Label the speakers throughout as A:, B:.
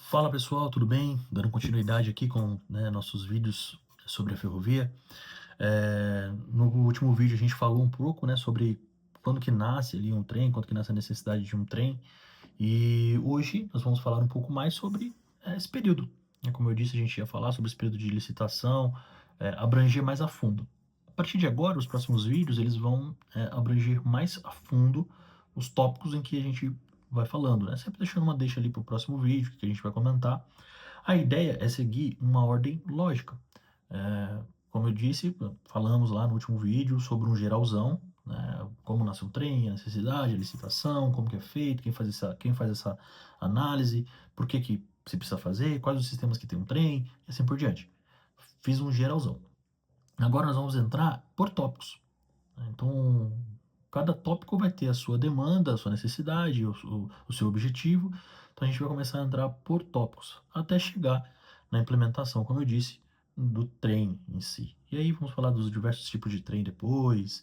A: Fala pessoal, tudo bem? Dando continuidade aqui com nossos vídeos sobre a ferrovia. No último vídeo a gente falou um pouco sobre quando que nasce ali um trem, quando que nasce a necessidade de um trem. E hoje nós vamos falar um pouco mais sobre esse período. Como eu disse, a gente ia falar sobre esse período de licitação, abranger mais a fundo. A partir de agora, os próximos vídeos eles vão abranger mais a fundo os tópicos em que a gente vai falando, né? Sempre deixando uma deixa ali para o próximo vídeo que a gente vai comentar. A ideia é seguir uma ordem lógica. Como eu disse, falamos lá no último vídeo sobre um geralzão, né? Como nasce um trem, a necessidade, a licitação, como que é feito, quem faz essa análise, por que que se precisa fazer, quais os sistemas que tem um trem, e assim por diante. Fiz um geralzão. Agora nós vamos entrar por tópicos, né? Então, cada tópico vai ter a sua demanda, a sua necessidade, o seu objetivo. Então, a gente vai começar a entrar por tópicos, até chegar na implementação, como eu disse, do trem em si. E aí vamos falar dos diversos tipos de trem depois,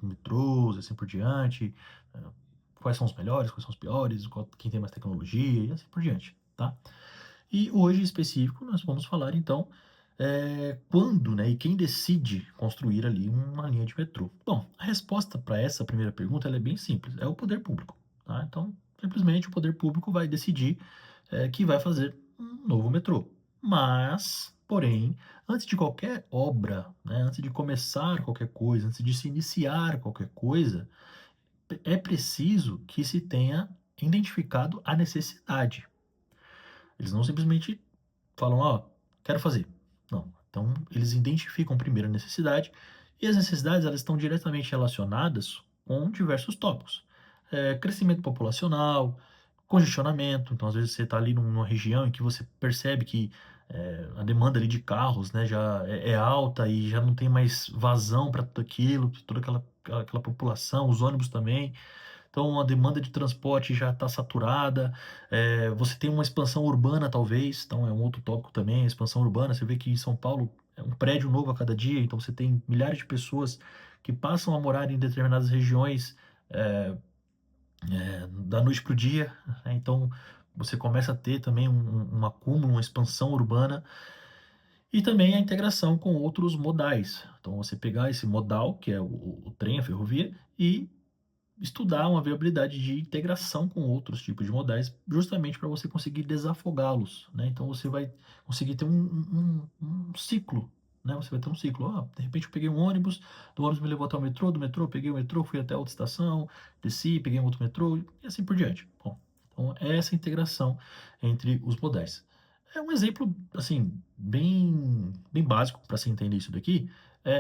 A: metrôs, assim por diante, é, quais são os melhores, quais são os piores, quem tem mais tecnologia e assim por diante, tá? E hoje, em específico, nós vamos falar então quando, né, e quem decide construir ali uma linha de metrô. Bom, a resposta para essa primeira pergunta ela é bem simples, é o poder público. Tá? Então, simplesmente o poder público vai decidir que vai fazer um novo metrô. Mas, porém, antes de qualquer obra, né, antes de começar qualquer coisa, antes de se iniciar qualquer coisa, é preciso que se tenha identificado a necessidade. Eles não simplesmente falam, ó, quero fazer. Não. Então, eles identificam primeiro a necessidade e as necessidades elas estão diretamente relacionadas com diversos tópicos. Crescimento populacional, congestionamento. Então, às vezes você está ali numa região em que você percebe que a demanda ali de carros, né, já é alta e já não tem mais vazão para tudo aquilo, toda aquela população, os ônibus também. Então a demanda de transporte já está saturada, você tem uma expansão urbana talvez, então é um outro tópico também, a expansão urbana, você vê que em São Paulo é um prédio novo a cada dia, então você tem milhares de pessoas que passam a morar em determinadas regiões, eh da noite para o dia, né, então você começa a ter também um acúmulo, uma expansão urbana, e também a integração com outros modais. Então você pegar esse modal, que é o trem, a ferrovia, e estudar uma viabilidade de integração com outros tipos de modais, justamente para você conseguir desafogá-los, né? Então você vai conseguir ter um ciclo, né? Você vai ter um ciclo. Ah, de repente eu peguei um ônibus, do ônibus me levou até o metrô, do metrô eu peguei o metrô, fui até a outra estação, desci, peguei um outro metrô e assim por diante. Bom, então é essa integração entre os modais. É um exemplo, assim, bem básico para se entender isso daqui.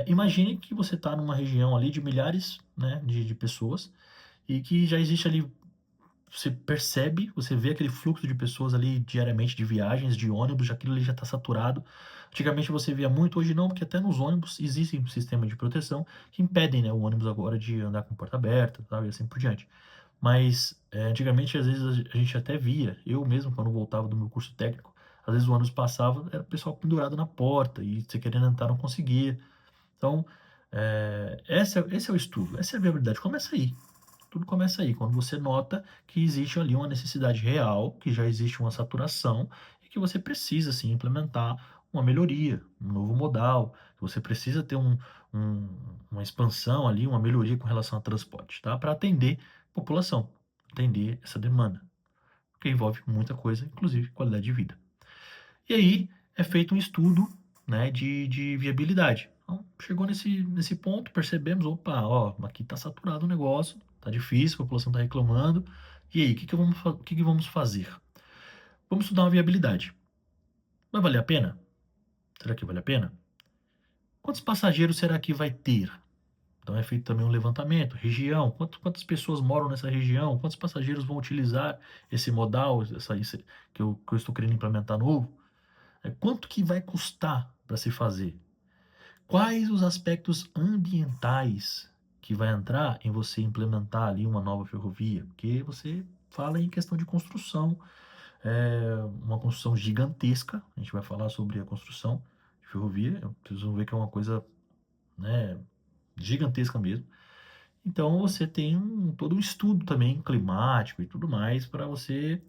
A: Imagine que você está numa região ali de milhares, né, de pessoas e que já existe ali, você percebe, você vê aquele fluxo de pessoas ali diariamente, de viagens, de ônibus, aquilo ali já está saturado. Antigamente você via muito, hoje não, porque até nos ônibus existem um sistema de proteção que impedem, né, o ônibus agora de andar com porta aberta, tal, e assim por diante. Mas antigamente, às vezes, a gente até via, eu mesmo, quando voltava do meu curso técnico, às vezes o ônibus passava, era o pessoal pendurado na porta, e você querendo entrar não conseguia. Então, esse é o estudo, essa é a viabilidade. Começa aí. Tudo começa aí, quando você nota que existe ali uma necessidade real, que já existe uma saturação e que você precisa sim implementar uma melhoria, um novo modal, que você precisa ter uma expansão ali, uma melhoria com relação ao transporte, tá? Para atender a população, atender essa demanda, porque envolve muita coisa, inclusive qualidade de vida. E aí é feito um estudo, né, de viabilidade. Então, chegou nesse ponto, percebemos, opa, ó, aqui está saturado o negócio, está difícil, a população está reclamando. E aí, o que que vamos fazer? Vamos estudar uma viabilidade. Vai valer a pena? Será que vale a pena? Quantos passageiros será que vai ter? Então é feito também um levantamento, região, quantas pessoas moram nessa região, quantos passageiros vão utilizar esse modal, que eu estou querendo implementar novo. Quanto que vai custar para se fazer? Quais os aspectos ambientais que vai entrar em você implementar ali uma nova ferrovia? Porque você fala em questão de construção, uma construção gigantesca. A gente vai falar sobre a construção de ferrovia. Vocês vão ver que é uma coisa, né, gigantesca mesmo. Então você tem todo um estudo também climático e tudo mais para você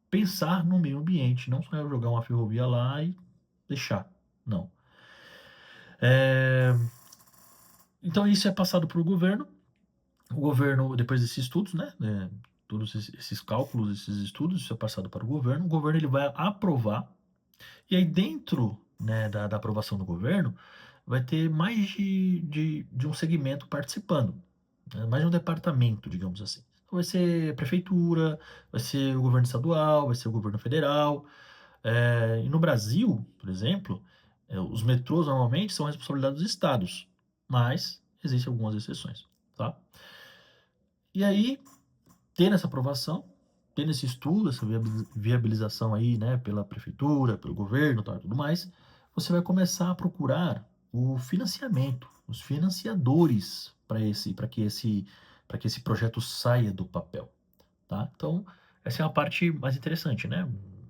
A: pensar no meio ambiente, não só jogar uma ferrovia lá e deixar, não. Então isso é passado para o governo, depois desses estudos, né, todos esses cálculos, esses estudos, isso é passado para o governo ele vai aprovar, e aí dentro, né, da aprovação do governo, vai ter mais de um segmento participando, né, mais de um departamento, digamos assim. Então vai ser prefeitura, vai ser o governo estadual, vai ser o governo federal. E no Brasil, por exemplo, os metrôs normalmente são responsabilidade dos estados, mas existem algumas exceções, tá? E aí, tendo essa aprovação, tendo esse estudo, essa viabilização aí, né, pela prefeitura, pelo governo, tal, e tudo mais, você vai começar a procurar o financiamento, os financiadores para que esse projeto saia do papel, tá? Então, essa é a parte mais interessante, né?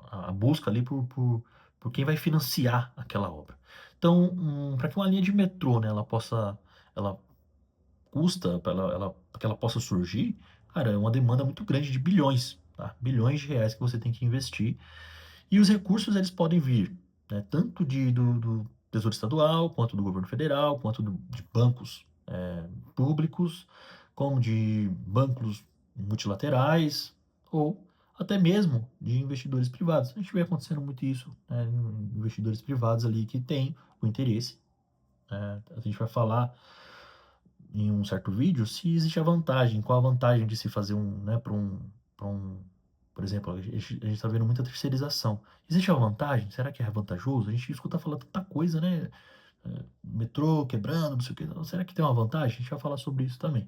A: A busca ali por quem vai financiar aquela obra. Então, para que uma linha de metrô, né, ela custa, para que ela possa surgir, cara, é uma demanda muito grande de bilhões, tá? Bilhões de reais que você tem que investir. E os recursos, eles podem vir, né, tanto do Tesouro Estadual, quanto do governo federal, quanto de bancos públicos, como de bancos multilaterais, ou até mesmo de investidores privados. A gente vê acontecendo muito isso, né, investidores privados ali que têm o interesse. A gente vai falar em um certo vídeo se existe a vantagem, qual a vantagem de se fazer né, por exemplo, a gente está vendo muita terceirização. Existe a vantagem? Será que é vantajoso? A gente escuta falar tanta coisa, né? Metrô quebrando, não sei o que. Será que tem uma vantagem? A gente vai falar sobre isso também.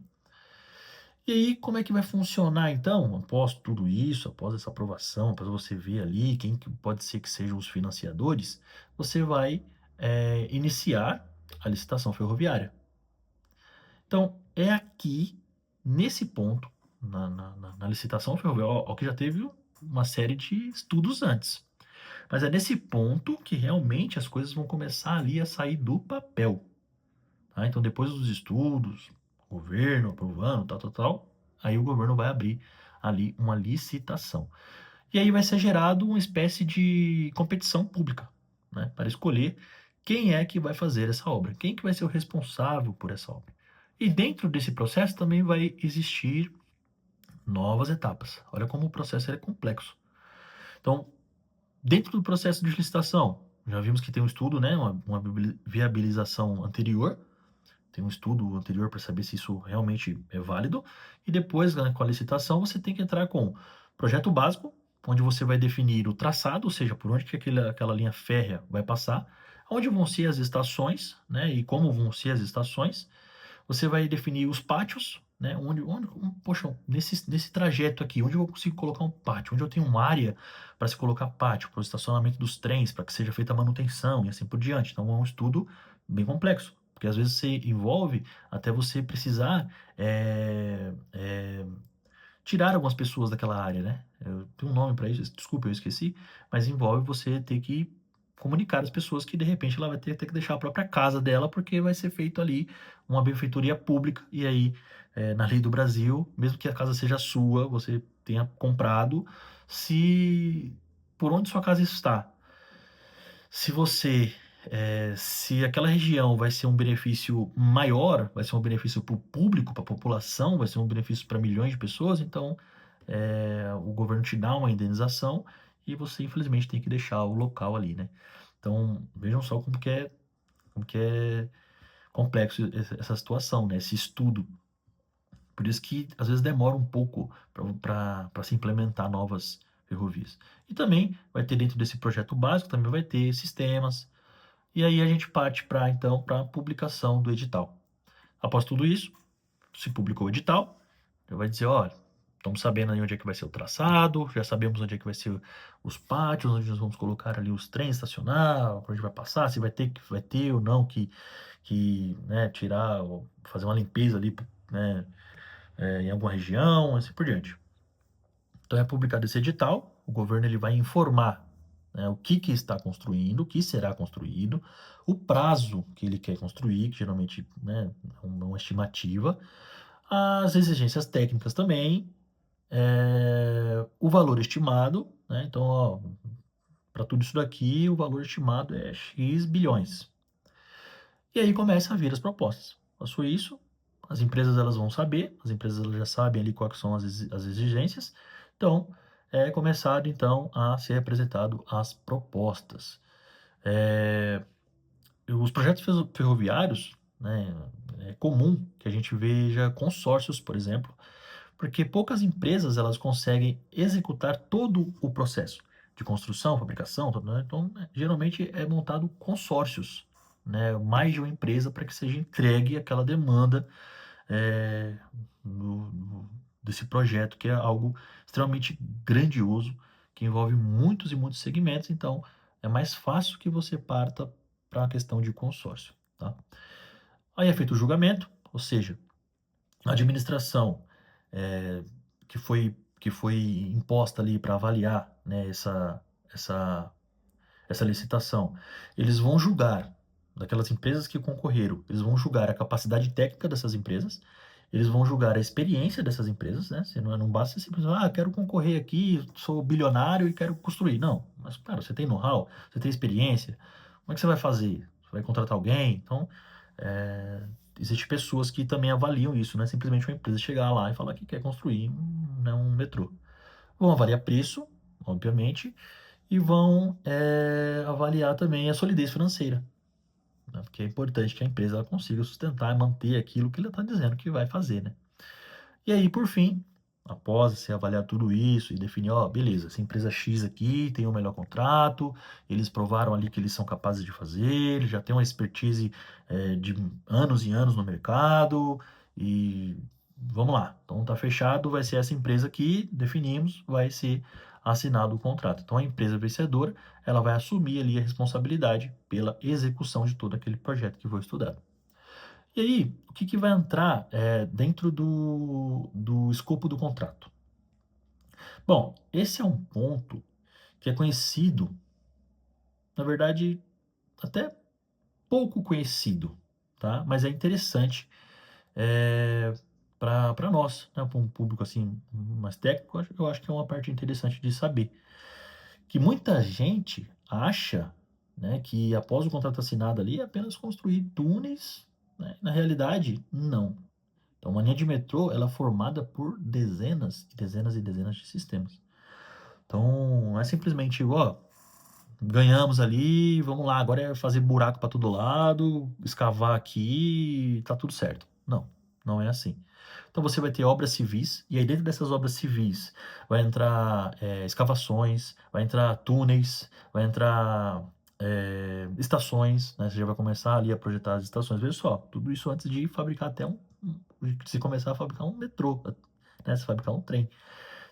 A: E aí, como é que vai funcionar então, após tudo isso, após essa aprovação, após você ver ali quem que pode ser que sejam os financiadores, você vai iniciar a licitação ferroviária. Então, é aqui, nesse ponto, na licitação ferroviária, ó, que já teve uma série de estudos antes. Mas é nesse ponto que realmente as coisas vão começar ali a sair do papel. Tá? Então, depois dos estudos, governo aprovando, tal, tal, tal, aí o governo vai abrir ali uma licitação. E aí vai ser gerado uma espécie de competição pública, né, para escolher quem é que vai fazer essa obra, quem que vai ser o responsável por essa obra. E dentro desse processo também vai existir novas etapas. Olha como o processo é complexo. Então, dentro do processo de licitação, já vimos que tem um estudo, né, uma viabilização anterior, tem um estudo anterior para saber se isso realmente é válido, e depois, né, com a licitação, você tem que entrar com projeto básico, onde você vai definir o traçado, ou seja, por onde que aquela linha férrea vai passar, onde vão ser as estações, né, e como vão ser as estações. Você vai definir os pátios, né, poxa, nesse trajeto aqui, onde eu consigo colocar um pátio, onde eu tenho uma área para se colocar pátio, para o estacionamento dos trens, para que seja feita a manutenção e assim por diante. Então, é um estudo bem complexo. Porque às vezes você envolve até você precisar tirar algumas pessoas daquela área, né? Eu tenho um nome para isso, desculpa, eu esqueci, mas envolve você ter que comunicar às pessoas que de repente ela vai ter que deixar a própria casa dela, porque vai ser feito ali uma benfeitoria pública, e aí, na lei do Brasil, mesmo que a casa seja sua, você tenha comprado, se por onde sua casa está, se você se aquela região vai ser um benefício maior, vai ser um benefício para o público, para a população, vai ser um benefício para milhões de pessoas, então o governo te dá uma indenização e você infelizmente tem que deixar o local ali, né? Então vejam só como que é complexo essa situação, né? Esse estudo. Por isso que às vezes demora um pouco para se implementar novas ferrovias. E também vai ter dentro desse projeto básico, também vai ter sistemas, e aí a gente parte para a publicação do edital. Após tudo isso, se publicou o edital, já vai dizer, olha, estamos sabendo aí onde é que vai ser o traçado, já sabemos onde é que vai ser os pátios, onde nós vamos colocar ali os trens estacionar, por onde vai passar, se vai ter ou não que né, tirar, ou fazer uma limpeza ali, né, em alguma região, assim por diante. Então é publicado esse edital, o governo ele vai informar, né, o que está construindo, o que será construído, o prazo que ele quer construir, que geralmente, né, é uma estimativa, as exigências técnicas também, o valor estimado, né, então, ó, para tudo isso daqui, o valor estimado é X bilhões. E aí começa a vir as propostas. Passou isso, as empresas elas vão saber, as empresas elas já sabem ali quais são as exigências, então é começado então a ser apresentado as propostas. Eh, os projetos ferroviários, né, é comum que a gente veja consórcios, por exemplo, porque poucas empresas elas conseguem executar todo o processo de construção, fabricação, tudo, né? Então, geralmente é montado consórcios, né? Mais de uma empresa para que seja entregue aquela demanda é, desse projeto, que é algo extremamente grandioso, que envolve muitos e muitos segmentos, então é mais fácil que você parta para a questão de consórcio, tá? Aí é feito o julgamento, ou seja, a administração eh, que foi imposta ali para avaliar, né, essa, essa licitação, eles vão julgar, daquelas empresas que concorreram, eles vão julgar a capacidade técnica dessas empresas, eles vão julgar a experiência dessas empresas, né? Você não basta simplesmente, quero concorrer aqui, sou bilionário e quero construir. Não, mas, cara, você tem know-how, você tem experiência, como é que você vai fazer? Você vai contratar alguém? Então, é, existem pessoas que também avaliam isso, não é simplesmente uma empresa chegar lá e falar que quer construir um metrô. Vão avaliar preço, obviamente, e vão avaliar também a solidez financeira, né? Porque é importante que a empresa ela consiga sustentar e manter aquilo que ela está dizendo que vai fazer, né? E aí, por fim, após você avaliar tudo isso e definir, ó, beleza, essa empresa X aqui tem o melhor contrato, eles provaram ali que eles são capazes de fazer, eles já têm uma expertise de anos e anos no mercado, e vamos lá. Então tá fechado, vai ser essa empresa que definimos, vai ser assinado o contrato. Então a empresa vencedora, ela vai assumir ali a responsabilidade pela execução de todo aquele projeto que foi estudado. E aí, o que vai entrar dentro do escopo do contrato? Bom, esse é um ponto que é conhecido, na verdade, até pouco conhecido, tá? Mas é interessante para nós, né? Para um público assim mais técnico, eu acho que é uma parte interessante de saber. Que muita gente acha, né, que após o contrato assinado ali é apenas construir túneis, né? Na realidade, não. Então, uma linha de metrô ela é formada por dezenas e dezenas e dezenas de sistemas. Então, não é simplesmente, ó, ganhamos ali, vamos lá, agora é fazer buraco para todo lado, escavar aqui, tá tudo certo. Não, não é assim. Então, você vai ter obras civis, e aí dentro dessas obras civis vai entrar escavações, vai entrar túneis, vai entrar estações, né? Você já vai começar ali a projetar as estações. Veja só, tudo isso antes de fabricar até se começar a fabricar um metrô, né? Se fabricar um trem.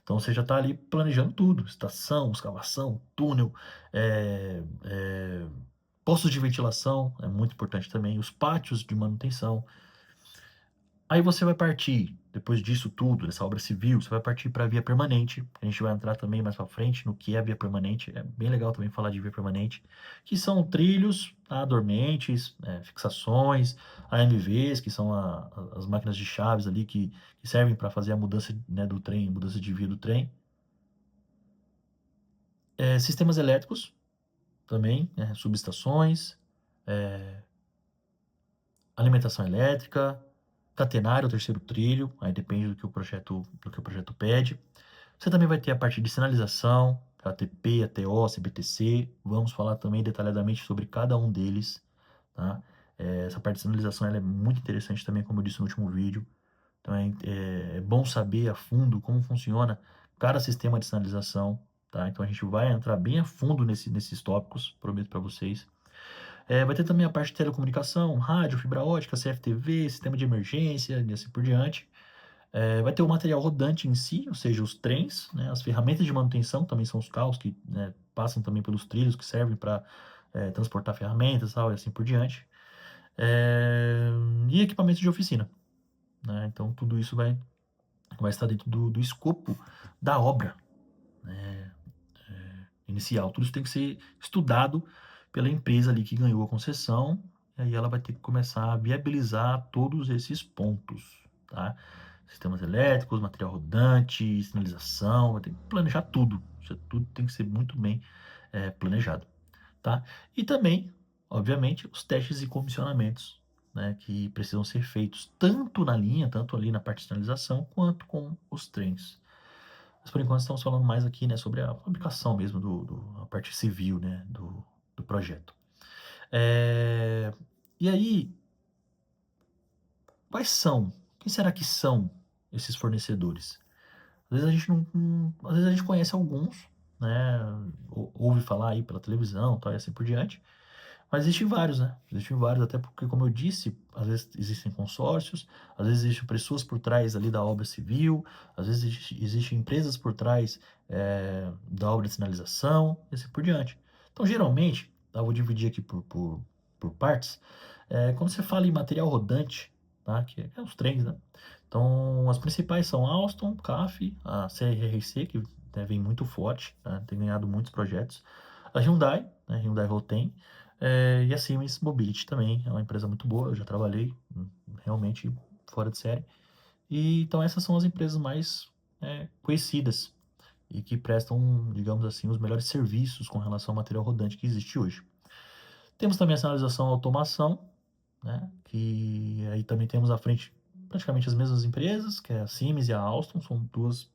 A: Então você já está ali planejando tudo: estação, escavação, túnel, postos de ventilação, é muito importante também, os pátios de manutenção. Aí você vai partir, depois disso tudo, dessa obra civil, você vai partir para a via permanente. A gente vai entrar também mais para frente no que é a via permanente. É bem legal também falar de via permanente, que são trilhos, tá, dormentes, fixações, AMVs, que são as máquinas de chaves ali que servem para fazer a mudança, né, do trem, mudança de via do trem. Sistemas elétricos também, né, subestações, alimentação elétrica, catenário, o terceiro trilho, aí depende do que o projeto pede. Você também vai ter a parte de sinalização, ATP, ATO, CBTC. Vamos falar também detalhadamente sobre cada um deles, tá? Essa parte de sinalização ela é muito interessante também, como eu disse no último vídeo. Então é bom saber a fundo como funciona cada sistema de sinalização, tá? Então a gente vai entrar bem a fundo nesses tópicos, prometo para vocês. Vai ter também a parte de telecomunicação, rádio, fibra ótica, CFTV, sistema de emergência e assim por diante. Vai ter o material rodante em si, ou seja, os trens, né, as ferramentas de manutenção, também são os carros que, né, passam também pelos trilhos que servem para transportar ferramentas tal, e assim por diante. E equipamentos de oficina, né? Então tudo isso vai estar dentro do escopo da obra, né, inicial. Tudo isso tem que ser estudado pela empresa ali que ganhou a concessão, e aí ela vai ter que começar a viabilizar todos esses pontos, tá? sistemas elétricos, material rodante, sinalização, vai ter que planejar tudo. Isso tudo tem que ser muito bem planejado, tá? E também, obviamente, os testes e comissionamentos, né, que precisam ser feitos tanto na linha, tanto ali na parte de sinalização, quanto com os trens. Mas por enquanto estamos falando mais aqui, né, sobre a fabricação mesmo a parte civil, né, do projeto. E aí, quem será que são esses fornecedores? Às vezes a gente às vezes a gente conhece alguns, né, ouve falar aí pela televisão, tal, e assim por diante, mas existem vários, né? Existem vários, até porque, como eu disse, às vezes existem consórcios, às vezes existem pessoas por trás ali da obra civil, às vezes existem empresas por trás da obra de sinalização, e assim por diante. Então, geralmente, tá, eu vou dividir aqui por partes. Quando você fala em material rodante, tá, que é os trens, né? Então, as principais são a Alstom, CAF, a CRRC, que vem muito forte, tá? Tem ganhado muitos projetos. A Hyundai, né? Hyundai Rotem, e a Siemens Mobility também, é uma empresa muito boa, eu já trabalhei, realmente fora de série. E, então essas são as empresas mais conhecidas e que prestam, digamos assim, os melhores serviços com relação ao material rodante que existe hoje. Temos também a sinalização e automação, né, que aí também temos à frente praticamente as mesmas empresas, que é a Siemens e a Alstom, são duas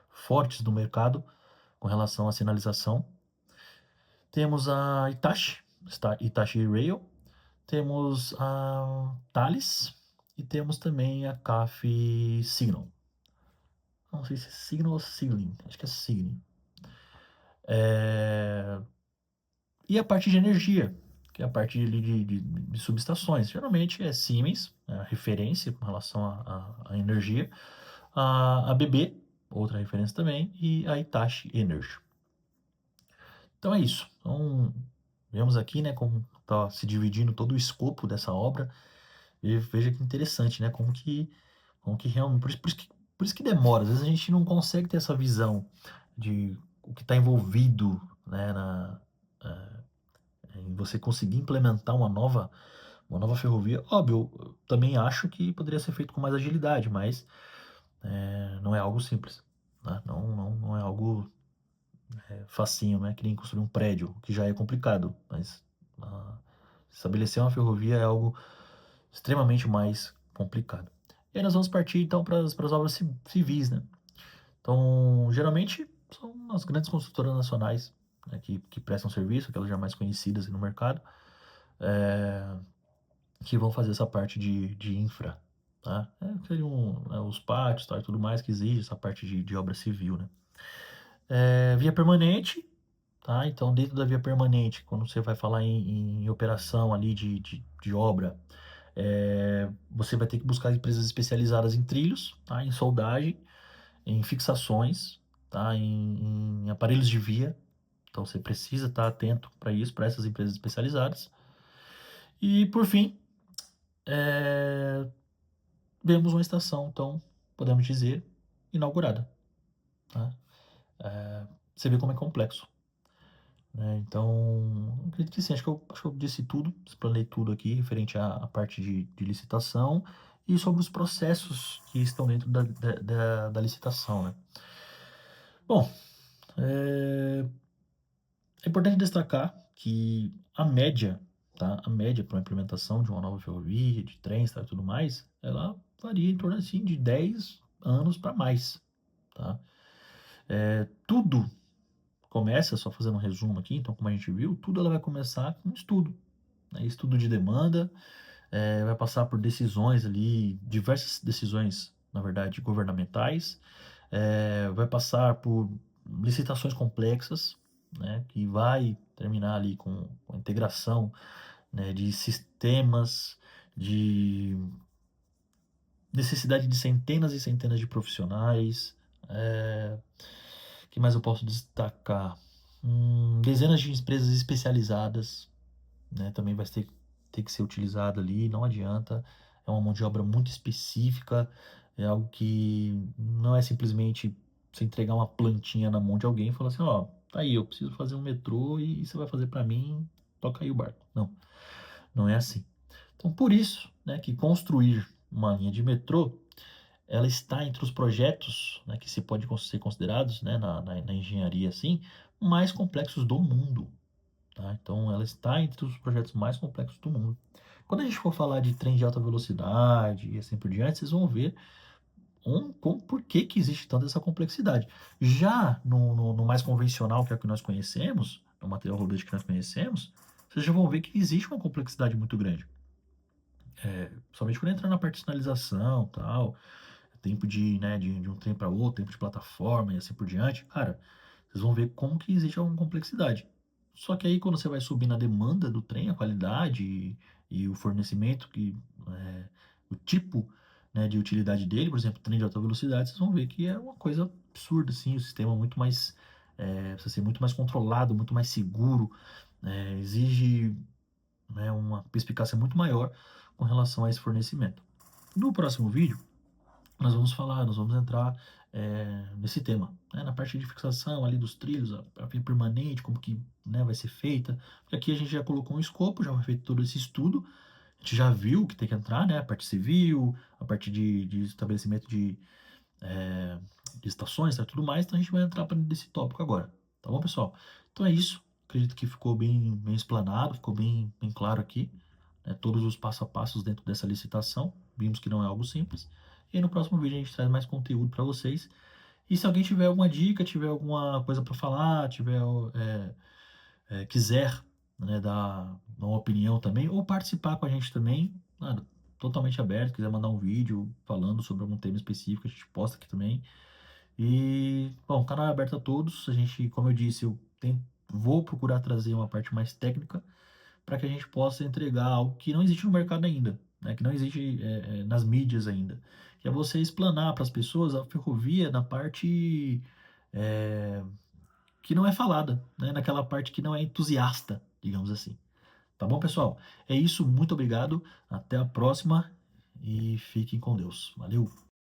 A: fortes do mercado com relação à sinalização. Temos a Hitachi Rail, temos a Thales e temos também a CAF Signal. Não sei se é Signal ou Sigling, acho que é Sigling. E a parte de energia, que é a parte de subestações. Geralmente é Siemens, é a referência com relação à energia, a ABB, outra referência também, e a Hitachi Energy. Então é isso. Então, vemos aqui, né, como está se dividindo todo o escopo dessa obra. E veja que interessante, né, como que realmente, por isso que demora. Às vezes a gente não consegue ter essa visão de o que está envolvido, né, em você conseguir implementar uma nova ferrovia. Óbvio, eu também acho que poderia ser feito com mais agilidade, mas não é algo simples, né? Não é algo facinho, né? Que nem construir um prédio, que já é complicado, mas ah, estabelecer uma ferrovia é algo extremamente mais complicado. E aí nós vamos partir então para as obras civis, né? Então, geralmente são as grandes construtoras nacionais, né, que prestam serviço, aquelas já mais conhecidas no mercado, que vão fazer essa parte de infra, tá? Seriam os pátios, tá, e tudo mais que exige essa parte de obra civil, né? Via permanente, tá? Então, dentro da via permanente, quando você vai falar em operação ali de obra, você vai ter que buscar empresas especializadas em trilhos, tá? Em soldagem, em fixações, tá? Em aparelhos de via. Então, você precisa estar atento para isso, para essas empresas especializadas. E, por fim, vemos uma estação, então, podemos dizer, inaugurada, tá? Você vê como é complexo, né? Então, acredito que sim, acho que eu disse tudo, explanei tudo aqui referente à parte de licitação e sobre os processos que estão dentro da licitação, né? Bom, é importante destacar que a média, tá? A média para a implementação de uma nova ferrovia, de trens, tá, e tudo mais, ela varia em torno assim de 10 anos para mais, tá? Tudo começa, só fazendo um resumo aqui, então como a gente viu, tudo ela vai começar com estudo, né? Estudo de demanda, vai passar por decisões ali, diversas decisões, na verdade, governamentais, vai passar por licitações complexas, né, que vai terminar ali com a integração, né, de sistemas, de necessidade de centenas e centenas de profissionais. Que mais eu posso destacar? Dezenas de empresas especializadas, né, também vai ter que ser utilizada ali, não adianta. É uma mão de obra muito específica, é algo que não é simplesmente você entregar uma plantinha na mão de alguém e falar assim, ó, tá aí, eu preciso fazer um metrô e você vai fazer para mim, toca aí o barco. Não, não é assim. Então, por isso, né, que construir uma linha de metrô ela está entre os projetos, né, que se pode ser considerados, né, na engenharia, assim, mais complexos do mundo, tá? Então, ela está entre os projetos mais complexos do mundo. Quando a gente for falar de trem de alta velocidade e assim por diante, vocês vão ver por que que existe tanta essa complexidade. Já no mais convencional, que é o que nós conhecemos, no material robótico que nós conhecemos, vocês já vão ver que existe uma complexidade muito grande. Somente quando entrar na parte de sinalização, tal, tempo de um trem para outro, tempo de plataforma e assim por diante, cara, vocês vão ver como que existe alguma complexidade. Só que aí quando você vai subir na demanda do trem, a qualidade e o fornecimento, o tipo, né, de utilidade dele, por exemplo, trem de alta velocidade, vocês vão ver que é uma coisa absurda, assim, o sistema muito mais, precisa ser muito mais controlado, muito mais seguro, exige, né, uma perspicácia muito maior com relação a esse fornecimento. No próximo vídeo, nós vamos entrar nesse tema, né, na parte de fixação ali dos trilhos, a via permanente, como que, né, vai ser feita, porque aqui a gente já colocou um escopo, já foi feito todo esse estudo, a gente já viu que tem que entrar, né, a parte civil, a parte de estabelecimento eh, de estações, tá, tudo mais, então a gente vai entrar para desse tópico agora, tá bom, pessoal? Então é isso, acredito que ficou bem explanado, ficou bem claro aqui, né, todos os passo a passos dentro dessa licitação, vimos que não é algo simples, e aí no próximo vídeo a gente traz mais conteúdo para vocês, e se alguém tiver alguma dica, tiver alguma coisa para falar, quiser, né, dar uma opinião também, ou participar com a gente também, nada, totalmente aberto, quiser mandar um vídeo falando sobre algum tema específico, a gente posta aqui também. E, bom, o canal é aberto a todos, a gente, como eu disse, vou procurar trazer uma parte mais técnica para que a gente possa entregar algo que não existe no mercado ainda, né, que não existe nas mídias ainda, que é você explanar para as pessoas a ferrovia na parte é, que não é falada, né? Naquela parte que não é entusiasta, digamos assim. Tá bom, pessoal? É isso, muito obrigado, até a próxima e fiquem com Deus. Valeu!